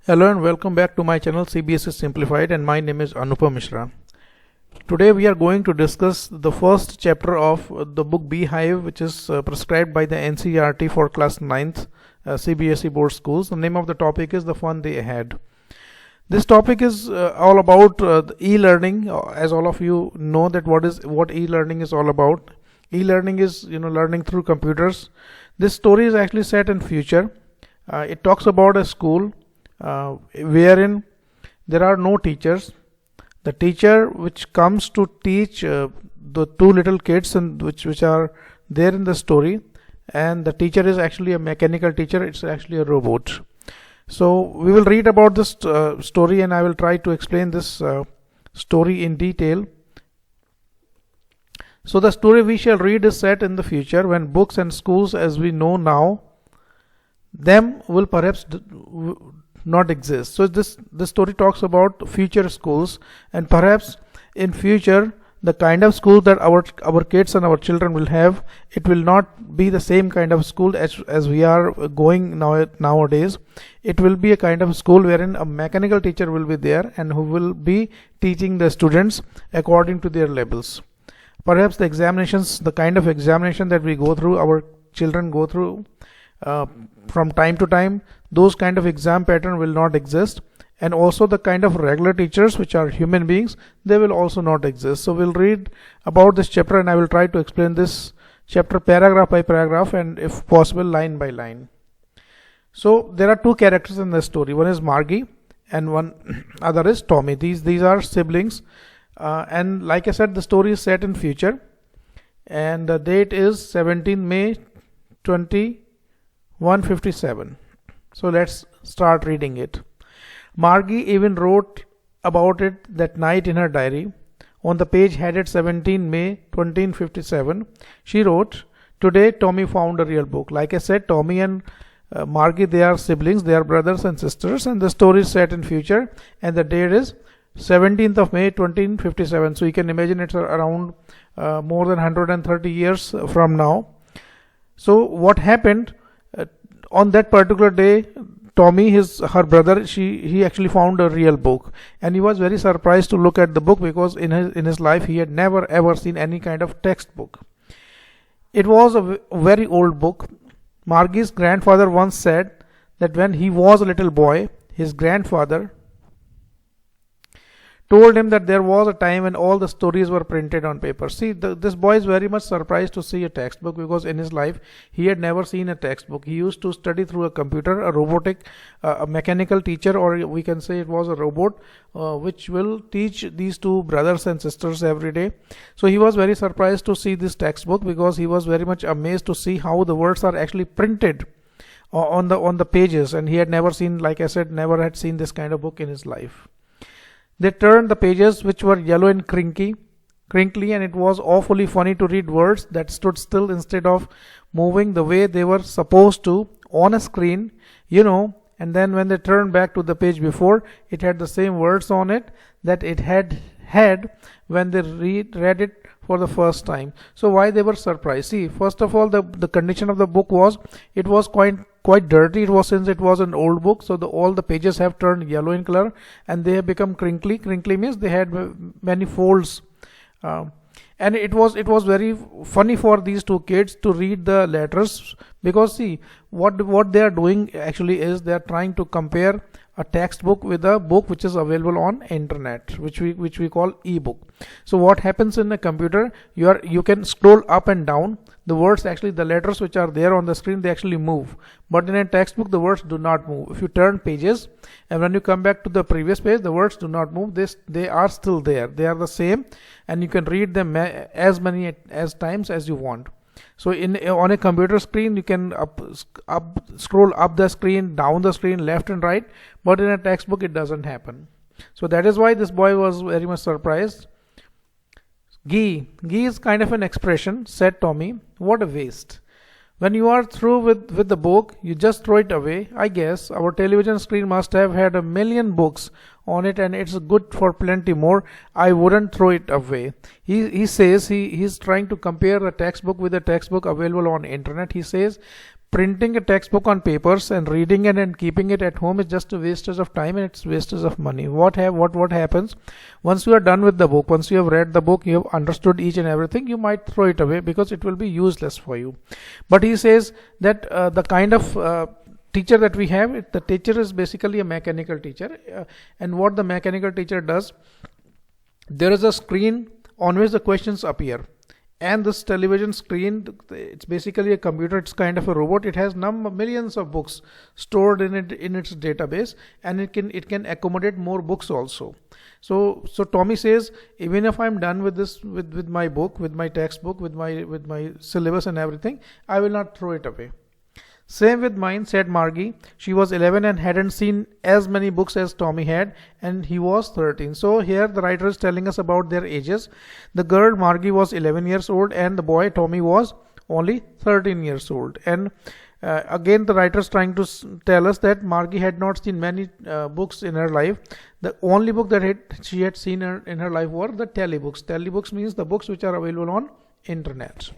Hello and welcome back to my channel CBSE Simplified, and my name is Anupam Mishra. Today we are going to discuss the first chapter of the book Beehive, which is prescribed by the NCERT for class 9th CBSE board schools. The name of the topic is The Fun They Had. This topic is all about e-learning. As all of you know that what e-learning is all about. E-learning is learning through computers. This story is actually set in future. It talks about a school wherein there are no teachers. The teacher which comes to teach the two little kids and which are there in the story, and the teacher is actually a mechanical teacher. It's actually a robot. So we will read about this story, and I will try to explain this story in detail. So the story we shall read is set in the future, when books and schools as we know now them will perhaps not exist. So this story talks about future schools, and perhaps in future the kind of school that our kids and our children will have, it will not be the same kind of school as we are going nowadays. It will be a kind of school wherein a mechanical teacher will be there and who will be teaching the students according to their levels. Perhaps the examinations, the kind of examination that we go through, our children go through from time to time, those kind of exam pattern will not exist, and also the kind of regular teachers which are human beings, they will also not exist. So we'll read about this chapter, and I will try to explain this chapter paragraph by paragraph, and if possible line by line. So there are two characters in the story. One is Margie and one other is Tommy. These are siblings, and like I said, the story is set in future, and the date is 17 May 2157. So let's start reading it. Margie even wrote about it that night in her diary. On the page headed 17 May 1957, she wrote, "Today Tommy found a real book." Like I said, Tommy and Margie, they are siblings, they are brothers and sisters, and the story is set in future, and the date is 17th of May 1957. So you can imagine it's around more than 130 years from now. So what happened? On that particular day, Tommy, her brother, he actually found a real book, and he was very surprised to look at the book because in his life he had never ever seen any kind of textbook. It was a very old book. Margie's grandfather once said that when he was a little boy, his grandfather told him that there was a time when all the stories were printed on paper. See, this boy is very much surprised to see a textbook because in his life he had never seen a textbook. He used to study through a computer, a robotic, a mechanical teacher, or we can say it was a robot which will teach these two brothers and sisters every day. So he was very surprised to see this textbook because he was very much amazed to see how the words are actually printed on the pages, and he had never seen, like I said, never had seen this kind of book in his life. They turned the pages, which were yellow and crinkly, and it was awfully funny to read words that stood still instead of moving the way they were supposed to on a screen, and then when they turned back to the page before, it had the same words on it that it had when they read it for the first time. So why they were surprised? See, first of all, the condition of the book was, it was quite dirty. Since it was an old book, so all the pages have turned yellow in color and they have become crinkly. Crinkly means they had many folds, and it was very funny for these two kids to read the letters, because see, what they are doing actually is they are trying to compare a textbook with a book which is available on internet, which we call ebook. So what happens in a computer, you can scroll up and down. The words, actually the letters which are there on the screen, they actually move, but in a textbook the words do not move. If you turn pages and when you come back to the previous page, the words do not move. They are still there, they are the same, and you can read them as many as times as you want. So on a computer screen, you can scroll up the screen, down the screen, left and right, but in a textbook it doesn't happen. So that is why this boy was very much surprised. Gee is kind of an expression, said Tommy. What a waste. When you are through with the book, you just throw it away. I guess our television screen must have had 1 million books on it, and it's good for plenty more. I wouldn't throw it away. He says he's trying to compare a textbook with a textbook available on internet. He says printing a textbook on papers and reading it and keeping it at home is just a wastage of time, and it's wastage of money. What happens once you are done with the book, once you have read the book, you have understood each and everything, you might throw it away because it will be useless for you. But he says that the kind of teacher that we have, the teacher is basically a mechanical teacher, and what the mechanical teacher does, there is a screen on which the questions appear. And this television screen, it's basically a computer, it's kind of a robot. It has millions of books stored in its database, and it can accommodate more books also. So Tommy says, even if I'm done with this, with my book, with my textbook, with my syllabus and everything, I will not throw it away. Same with mine, said Margie. She was 11 and hadn't seen as many books as Tommy had, and he was 13. So here the writer is telling us about their ages. The girl Margie was 11 years old, and the boy Tommy was only 13 years old. And again, the writer is trying to tell us that Margie had not seen many books in her life. The only book that she had seen in her life were the telebooks. Telebooks means the books which are available on internet.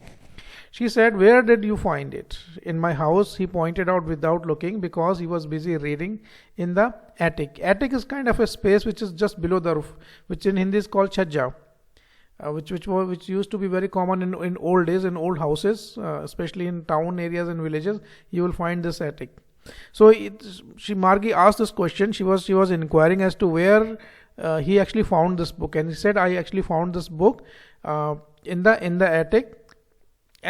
She said, "Where did you find it?" "In my house," he pointed out without looking, because he was busy reading, "in the attic." Attic is kind of a space which is just below the roof, which in Hindi is called chhajja, which used to be very common in old days, in old houses, especially in town areas and villages. You will find this attic. So Margie asked this question. She was inquiring as to where he actually found this book, and he said, "I actually found this book in the attic."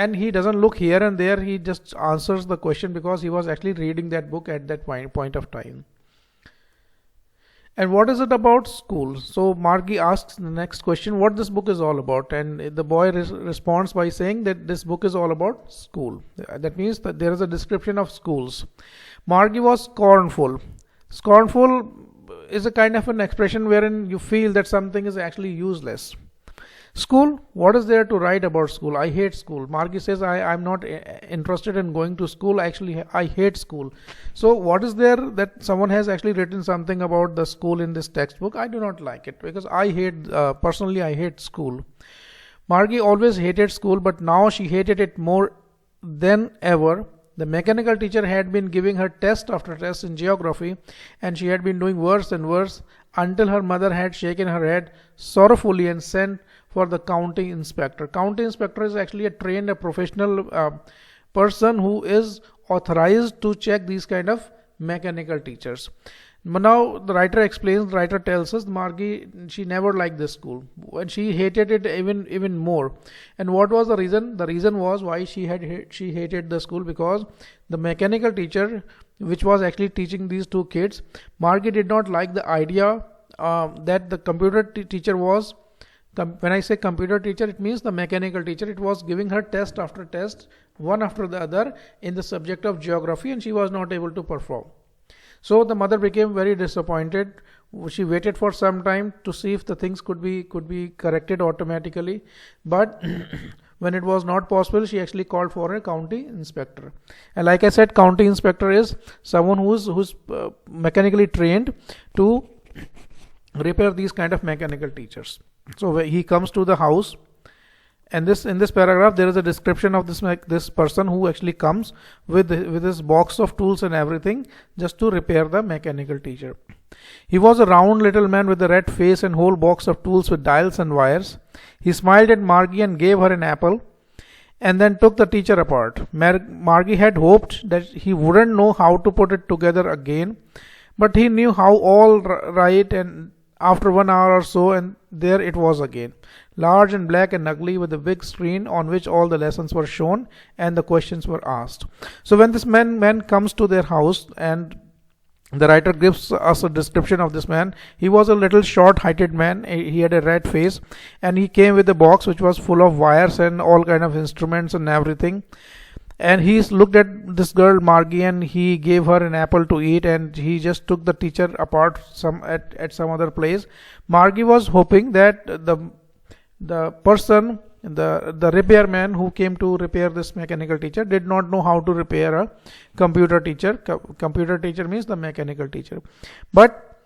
And he doesn't look here and there, he just answers the question because he was actually reading that book at that point of time. And what is it about school? So Margie asks the next question, what this book is all about. And the boy responds by saying that this book is all about school. That means that there is a description of schools. Margie was scornful. Scornful is a kind of an expression wherein you feel that something is actually useless. School, what is there to write about school? I hate school. Margie says, I'm not interested in going to school. Actually, I hate school. So what is there that someone has actually written something about the school in this textbook? I do not like it because personally I hate school. Margie always hated school, but now she hated it more than ever. The mechanical teacher had been giving her test after test in geography, and she had been doing worse and worse until her mother had shaken her head sorrowfully and sent for the county inspector. County inspector is actually a professional person who is authorized to check these kind of mechanical teachers. Now the writer tells us Margie, she never liked this school, and she hated it even more. And what was the reason? The reason was why she hated the school, because the mechanical teacher, which was actually teaching these two kids, Margie did not like the idea that the computer teacher was. When I say computer teacher, it means the mechanical teacher. It was giving her test after test, one after the other, in the subject of geography, and she was not able to perform. So the mother became very disappointed. She waited for some time to see if the things could be corrected automatically, but when it was not possible, she actually called for a county inspector. And like I said, county inspector is someone who's mechanically trained to repair these kind of mechanical teachers. So he comes to the house, and in this paragraph there is a description of this person who actually comes with his box of tools and everything just to repair the mechanical teacher. He was a round little man with a red face and whole box of tools with dials and wires. He smiled at Margie and gave her an apple, and then took the teacher apart. Margie had hoped that he wouldn't know how to put it together again, but he knew how all right, and after 1 hour or so, and there it was again, large and black and ugly, with a big screen on which all the lessons were shown and the questions were asked. So when this man comes to their house, and the writer gives us a description of this man. He was a little short-heighted man. He had a red face, and he came with a box which was full of wires and all kind of instruments and everything. And he looked at this girl Margie, and he gave her an apple to eat, and he just took the teacher apart at some other place. Margie was hoping that the person, the repairman who came to repair this mechanical teacher, did not know how to repair a computer teacher. Computer teacher means the mechanical teacher. But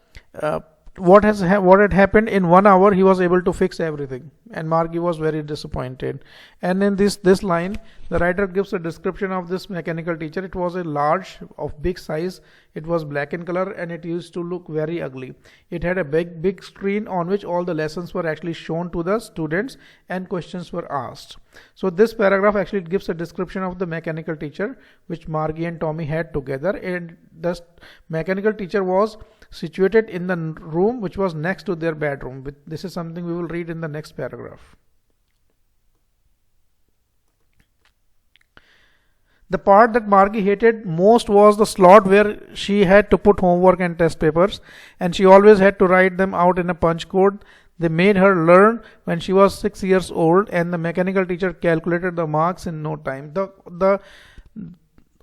what had happened in 1 hour, he was able to fix everything, and Margie was very disappointed. And in this line, the writer gives a description of this mechanical teacher. It was a large, of big size. It was black in color, and it used to look very ugly. It had a big screen on which all the lessons were actually shown to the students and questions were asked. So this paragraph actually gives a description of the mechanical teacher which Margie and Tommy had together. And the mechanical teacher was situated in the room which was next to their bedroom. This is something we will read in the next paragraph. The part that Margie hated most was the slot where she had to put homework and test papers, and she always had to write them out in a punch code. They made her learn when she was 6 years old, and the mechanical teacher calculated the marks in no time. The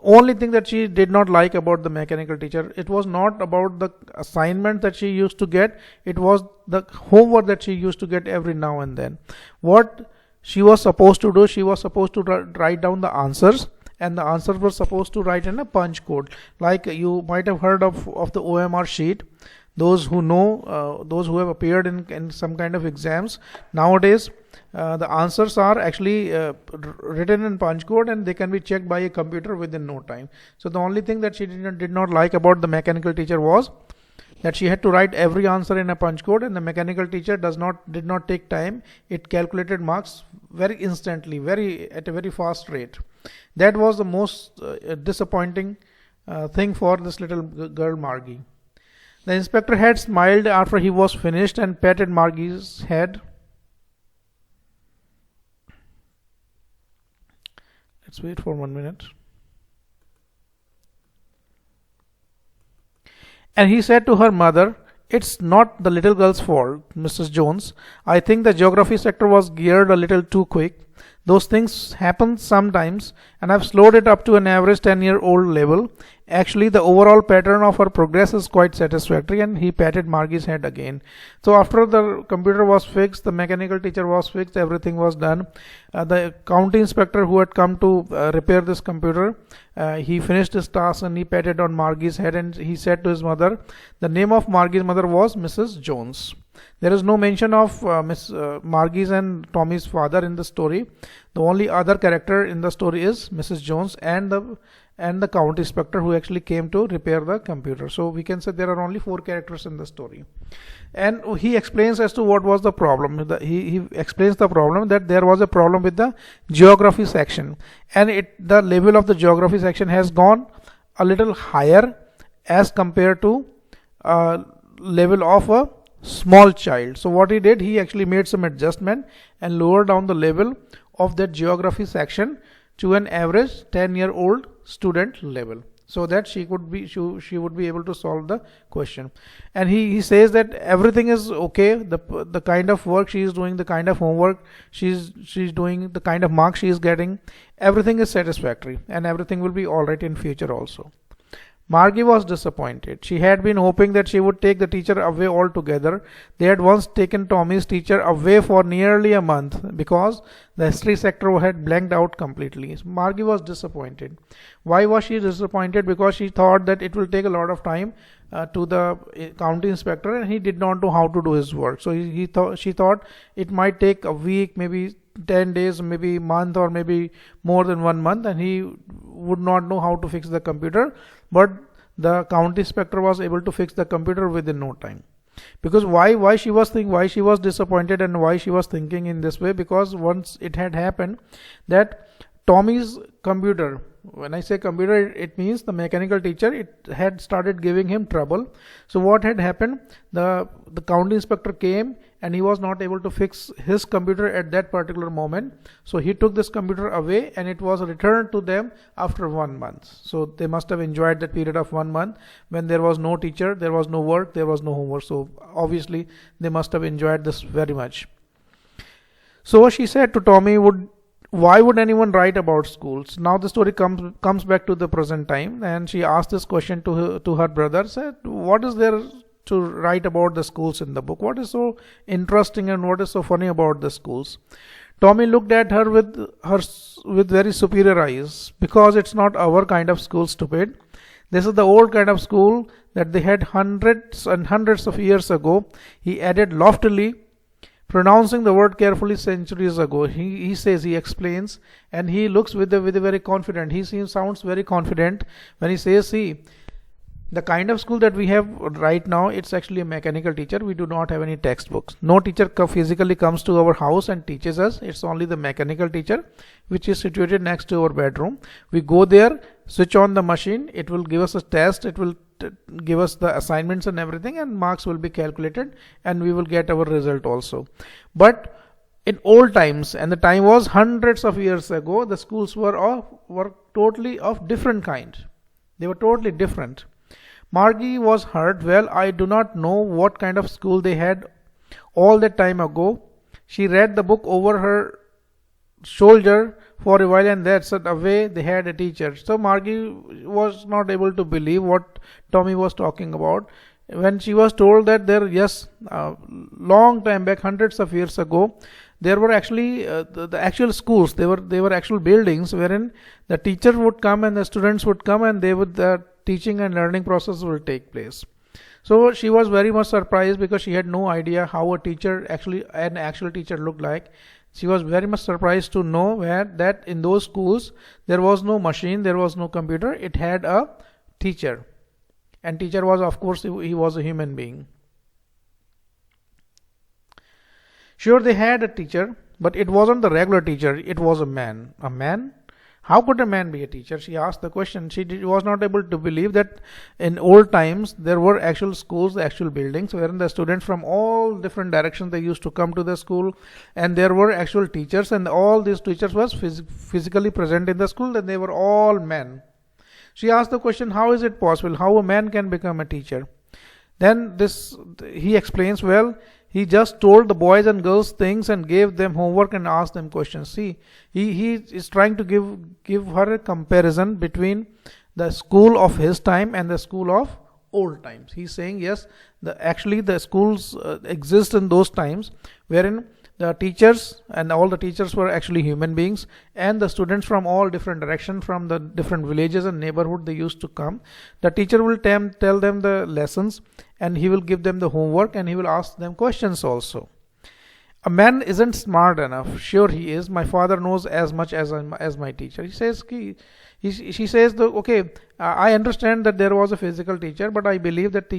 only thing that she did not like about the mechanical teacher, it was not about the assignment that she used to get, it was the homework that she used to get every now and then. What she was supposed to do, she was supposed to write down the answers, and the answers were supposed to write in a punch code. Like you might have heard of the OMR sheet. Those who know, those who have appeared in some kind of exams, nowadays the answers are actually written in punch code, and they can be checked by a computer within no time. So the only thing that she did not like about the mechanical teacher was that she had to write every answer in a punch code, and the mechanical teacher did not take time. It calculated marks very instantly, at a very fast rate. That was the most disappointing thing for this little girl Margie. The inspector had smiled after he was finished and patted Margie's head. Let's wait for 1 minute. And he said to her mother, "It's not the little girl's fault, Mrs. Jones. I think the geography sector was geared a little too quick. Those things happen sometimes, and I've slowed it up to an average 10-year-old level. Actually, the overall pattern of her progress is quite satisfactory." And he patted Margie's head again. So after the computer was fixed, the mechanical teacher was fixed, everything was done. The county inspector who had come to repair this computer, he finished his task, and he patted on Margie's head, and he said to his mother, the name of Margie's mother was Mrs. Jones. There is no mention of Margie's and Tommy's father in the story. The only other character in the story is Mrs. Jones and the county inspector who actually came to repair the computer. So we can say there are only 4 characters in the story. And he explains as to what was the problem. He explains the problem, that there was a problem with the geography section, and the level of the geography section has gone a little higher as compared to level of a small child. So what he did, he actually made some adjustment and lowered down the level of that geography section to an average 10-year-old student level, so that she would be able to solve the question. And he says that everything is okay. The kind of work she is doing, the kind of homework she's doing, the kind of marks she is getting, everything is satisfactory, and everything will be all right in future also. Margie was disappointed. She had been hoping that she would take the teacher away altogether. They had once taken Tommy's teacher away for nearly a month because the history sector had blanked out completely. Margie was disappointed. Why was she disappointed? Because she thought that it will take a lot of time to the county inspector, and he did not know how to do his work. So she thought it might take a week, maybe 10 days, maybe a month, or maybe more than 1 month, and he would not know how to fix the computer. But the county inspector was able to fix the computer within no time. Because why she was disappointed and why she was thinking in this way, because once it had happened that Tommy's computer, when I say computer, it means the mechanical teacher, it had started giving him trouble. So what had happened, the county inspector came, and he was not able to fix his computer at that particular moment. So he took this computer away, and it was returned to them after 1 month. So they must have enjoyed that period of 1 month when there was no teacher, there was no work, there was no homework. So obviously they must have enjoyed this very much. So she said to Tommy, why would anyone write about schools? Now the story comes back to the present time, and she asked this question to her brother, said, what is there to write about the schools in the book? What is so interesting and what is so funny about the schools? Tommy looked at her with very superior eyes. Because it's not our kind of school, stupid. This is the old kind of school that they had hundreds and hundreds of years ago. He added loftily, pronouncing the word carefully centuries ago. He says, he explains, and he looks with a very confident. Sounds very confident when he says, see, the kind of school that we have right now, it's actually a mechanical teacher. We do not have any textbooks. No teacher physically comes to our house and teaches us. It's only the mechanical teacher, which is situated next to our bedroom. We go there, switch on the machine. It will give us a test. It will give us the assignments and everything, and marks will be calculated, and we will get our result also. But in old times, and the time was hundreds of years ago, the schools were totally of different kind. They were totally different. Margie was hurt. Well, I do not know what kind of school they had all that time ago. She read the book over her shoulder for a while, and that's the way they had a teacher. So Margie was not able to believe what Tommy was talking about. When she was told that long time back, hundreds of years ago, there were actually the actual schools. They were actual buildings wherein the teacher would come and the students would come, and the teaching and learning process will take place. So she was very much surprised because she had no idea how an actual teacher looked like. She was very much surprised to know that in those schools there was no machine, there was no computer. It had a teacher, and teacher was, of course, he was a human being. Sure, they had a teacher, but it wasn't the regular teacher. It was a man. A man? How could a man be a teacher? She asked the question. She was not able to believe that in old times there were actual schools, actual buildings, wherein the students from all different directions, they used to come to the school, and there were actual teachers, and all these teachers was physically present in the school, and they were all men. She asked the question, how is it possible? How a man can become a teacher? Then he explains, well, he just told the boys and girls things and gave them homework and asked them questions. See, he is trying to give her a comparison between the school of his time and the school of old times. He's saying, yes, actually the schools exist in those times wherein the teachers and all the teachers were actually human beings, and the students from all different directions, from the different villages and neighborhood, they used to come. The teacher will tell them the lessons, and he will give them the homework, and he will ask them questions also. A man isn't smart enough. Sure he is. My father knows as much as my teacher. He says, she says, okay, I understand that there was a physical teacher, but I believe that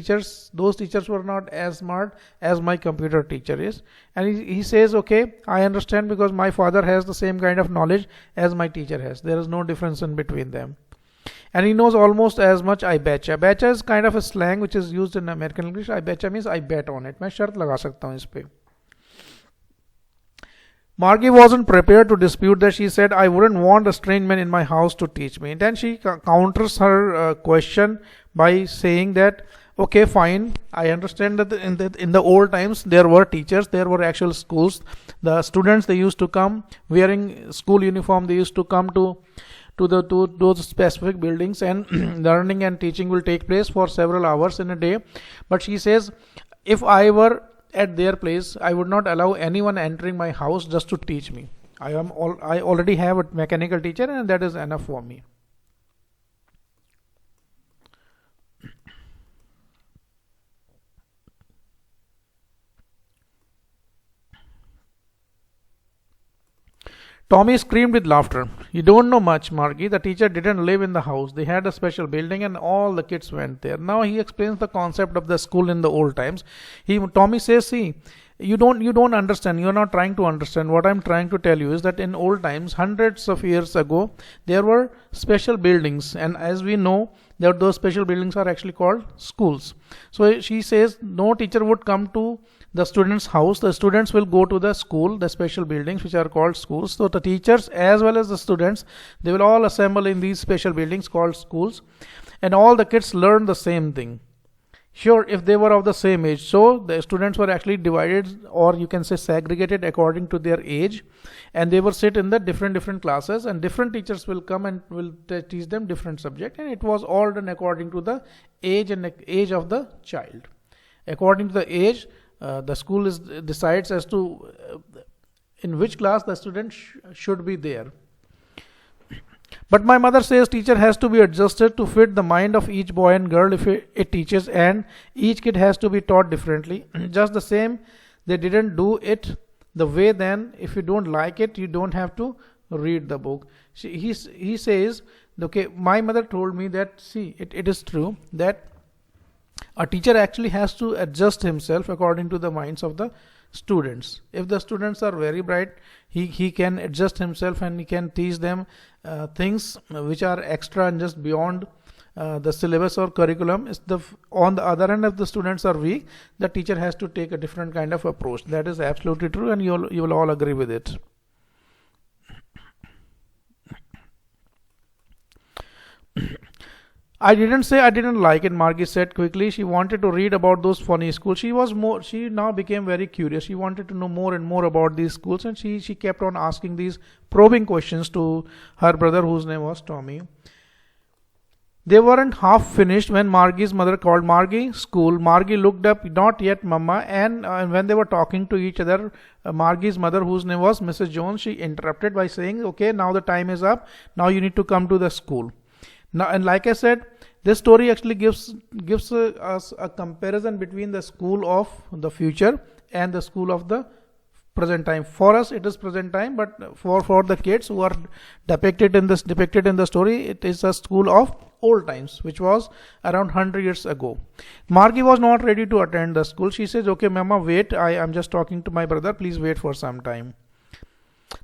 those teachers were not as smart as my computer teacher is. And he says, okay, I understand because my father has the same kind of knowledge as my teacher has. There is no difference in between them. And he knows almost as much, I betcha. Betcha is kind of a slang which is used in American English. I betcha means I bet on it. मैं शर्त लगा सकता हूँ इस पे. Margie wasn't prepared to dispute that. She said, I wouldn't want a strange man in my house to teach me. Then she counters her question by saying that, okay, fine, I understand that in the old times there were teachers, there were actual schools. The students, they used to come wearing school uniform. They used to come to those specific buildings, and learning and teaching will take place for several hours in a day. But she says, if I were at their place, I would not allow anyone entering my house just to teach me. I already have a mechanical teacher, and that is enough for me. Tommy screamed with laughter. You don't know much, Margie. The teacher didn't live in the house. They had a special building and all the kids went there. Now he explains the concept of the school in the old times. Tommy says, see, you don't understand. You're not trying to understand. What I'm trying to tell you is that in old times, hundreds of years ago, there were special buildings. And as we know, those special buildings are actually called schools. So she says no teacher would come to the student's house. The students will go to the school, the special buildings which are called schools. So the teachers as well as the students, they will all assemble in these special buildings called schools, and all the kids learn the same thing. Sure, if they were of the same age. So the students were actually divided, or you can say segregated according to their age, and they will sit in the different classes, and different teachers will come and will teach them different subject, and it was all done according to the age of the child. According to the age, the school decides as to in which class the student should be there. But my mother says teacher has to be adjusted to fit the mind of each boy and girl if it teaches, and each kid has to be taught differently. Just the same, they didn't do it the way then. If you don't like it, you don't have to read the book. He says, okay, my mother told me that, see, it is true that a teacher actually has to adjust himself according to the minds of the students. If the students are very bright, he can adjust himself and he can teach them things which are extra and just beyond the syllabus or curriculum. On the other hand, if the students are weak, the teacher has to take a different kind of approach. That is absolutely true, and you will all agree with it. I didn't say I didn't like it, Margie said quickly. She wanted to read about those funny schools. She now became very curious. She wanted to know more and more about these schools, and she kept on asking these probing questions to her brother, whose name was Tommy. They weren't half finished when Margie's mother called. Margie, school. Margie looked up, not yet, Mama. And when they were talking to each other, Margie's mother, whose name was Mrs. Jones, she interrupted by saying, okay, now the time is up. Now you need to come to the school. Now, and like I said, this story actually gives us a comparison between the school of the future and the school of the present time. For us, it is present time, but for the kids who are depicted in the story, it is a school of old times, which was around 100 years ago. Margie was not ready to attend the school. She says, "Okay, Mama, wait. I am just talking to my brother. Please wait for some time."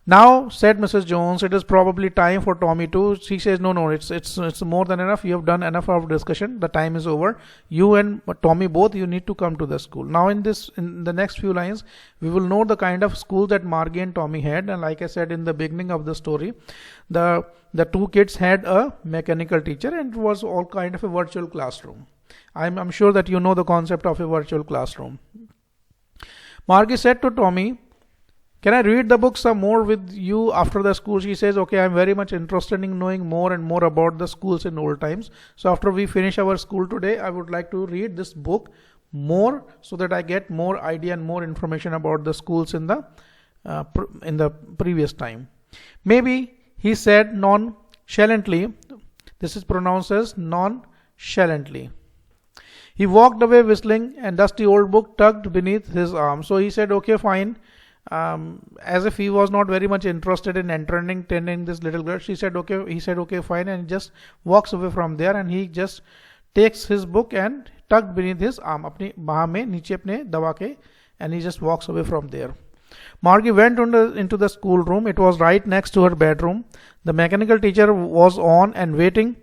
Now, said Mrs. Jones, it is probably time for Tommy too. She says, no, it's more than enough. You have done enough of discussion. The time is over. You and Tommy both, you need to come to the school. Now in the next few lines, we will know the kind of school that Margie and Tommy had. And like I said in the beginning of the story, the two kids had a mechanical teacher, and it was all kind of a virtual classroom. I'm sure that you know the concept of a virtual classroom. Margie said to Tommy, "Can I read the book some more with you after the school?" She says, okay, I'm very much interested in knowing more and more about the schools in old times. So after we finish our school today, I would like to read this book more so that I get more idea and more information about the schools in the previous time. Maybe, he said nonchalantly. This is pronounced as nonchalantly. He walked away whistling, and dusty old book tucked beneath his arm. So he said, okay, fine. As if he was not very much interested in entertaining this little girl. He said okay, fine, and just walks away from there, and he just takes his book and tucked beneath his arm, अपनी बाह में नीचे अपने दबा के, and he just walks away from there. Margie went into the schoolroom. It was right next to her bedroom. The mechanical teacher was on and waiting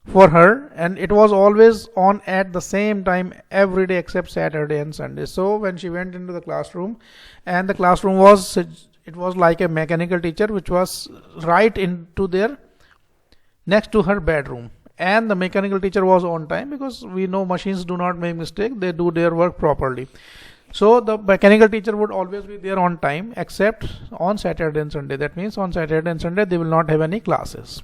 for her, and it was always on at the same time every day except Saturday and Sunday. So when she went into the classroom, and the classroom was like a mechanical teacher which was right into there next to her bedroom, and the mechanical teacher was on time, because we know machines do not make mistake, they do their work properly. So the mechanical teacher would always be there on time except on Saturday and Sunday. That means on Saturday and Sunday they will not have any classes.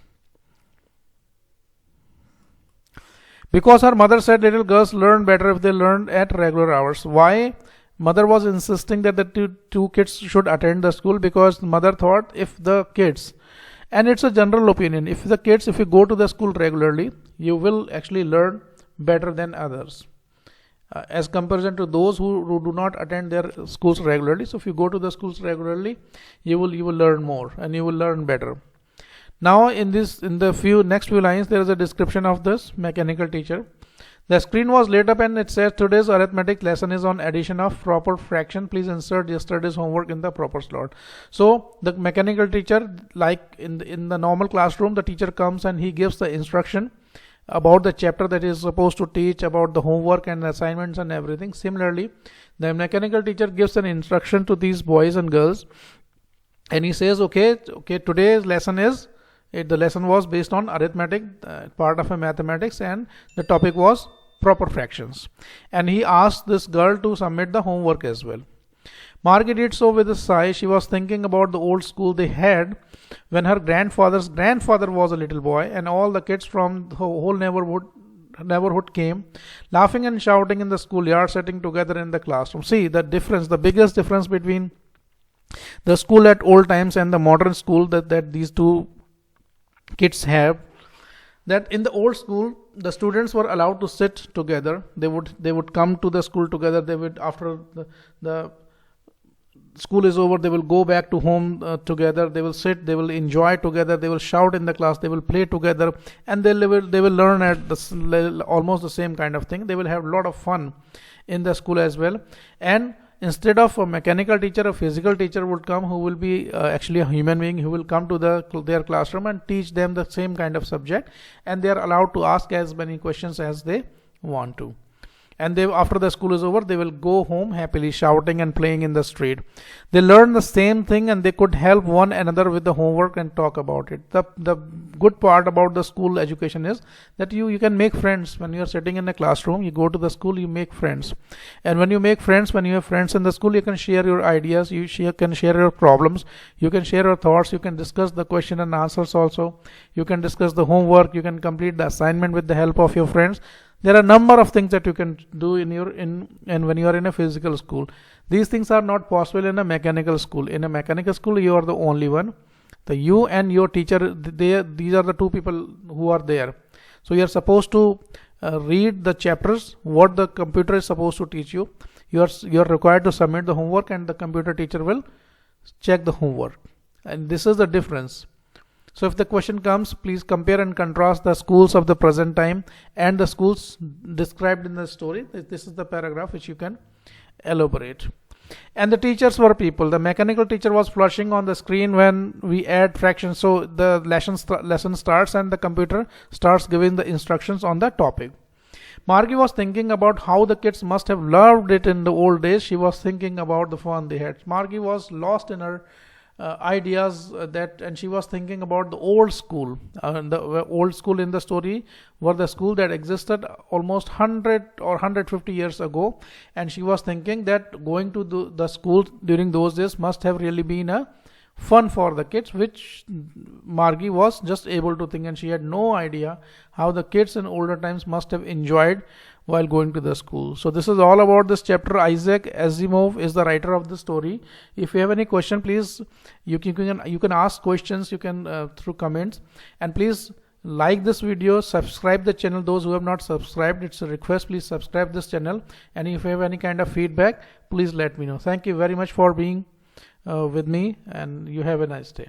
Because her mother said little girls learn better if they learn at regular hours. Why? Mother was insisting that the two kids should attend the school, because mother thought if the kids, and it's a general opinion, if you go to the school regularly, you will actually learn better than others. As comparison to those who do not attend their schools regularly. So if you go to the schools regularly, you will learn more and you will learn better. Now in the next few lines, there is a description of this mechanical teacher. The screen was lit up and it says, today's arithmetic lesson is on addition of proper fraction. Please insert yesterday's homework in the proper slot. So the mechanical teacher, like in the normal classroom, the teacher comes and he gives the instruction about the chapter that is supposed to teach, about the homework and assignments and everything. Similarly, the mechanical teacher gives an instruction to these boys and girls, and he says, okay, today's lesson is, the lesson was based on arithmetic, part of a mathematics, and the topic was proper fractions. And he asked this girl to submit the homework as well. Margie did so with a sigh. She was thinking about the old school they had when her grandfather's grandfather was a little boy, and all the kids from the whole neighborhood came, laughing and shouting in the schoolyard, sitting together in the classroom. See the difference, the biggest difference between the school at old times and the modern school that these two kids have, that in the old school the students were allowed to sit together. They would come to the school together. They would, after the school is over, they will go back to home together. They will sit, they will enjoy together, they will shout in the class, they will play together, and they will learn at almost the same kind of thing. They will have a lot of fun in the school as well. And instead of a mechanical teacher, a physical teacher would come, who will be actually a human being, who will come to their classroom and teach them the same kind of subject, and they are allowed to ask as many questions as they want to. And they, after the school is over, they will go home happily, shouting and playing in the street. They learn the same thing, and they could help one another with the homework and talk about it. The good part about the school education is that you can make friends. When you are sitting in a classroom, you go to the school, you make friends. And when you make friends, when you have friends in the school, you can share your ideas, can share your problems, you can share your thoughts, you can discuss the question and answers also, you can discuss the homework, you can complete the assignment with the help of your friends. There are a number of things that you can do and when you are in a physical school. These things are not possible in a mechanical school. In a mechanical school, you are the only one. You and your teacher, these are the two people who are there. So you are supposed to read the chapters, what the computer is supposed to teach you. You are required to submit the homework, and the computer teacher will check the homework. And this is the difference. So if the question comes, please compare and contrast the schools of the present time and the schools described in the story. This is the paragraph which you can elaborate. And the teachers were people. The mechanical teacher was flashing on the screen when we add fractions. So the lesson starts and the computer starts giving the instructions on the topic. Margie was thinking about how the kids must have loved it in the old days. She was thinking about the fun they had. Margie was lost in her ideas and she was thinking about the old school. The old school in the story were the school that existed almost 100 or 150 years ago, and she was thinking that going to the school during those days must have really been a fun for the kids, which Margie was just able to think, and she had no idea how the kids in older times must have enjoyed while going to the school. So this is all about this chapter. Isaac Asimov is the writer of the story. If you have any question, please you can ask questions, you can through comments, and please like this video, subscribe the channel. Those who have not subscribed, it's a request, please subscribe this channel, and if you have any kind of feedback, please let me know. Thank you very much for being with me, and you have a nice day.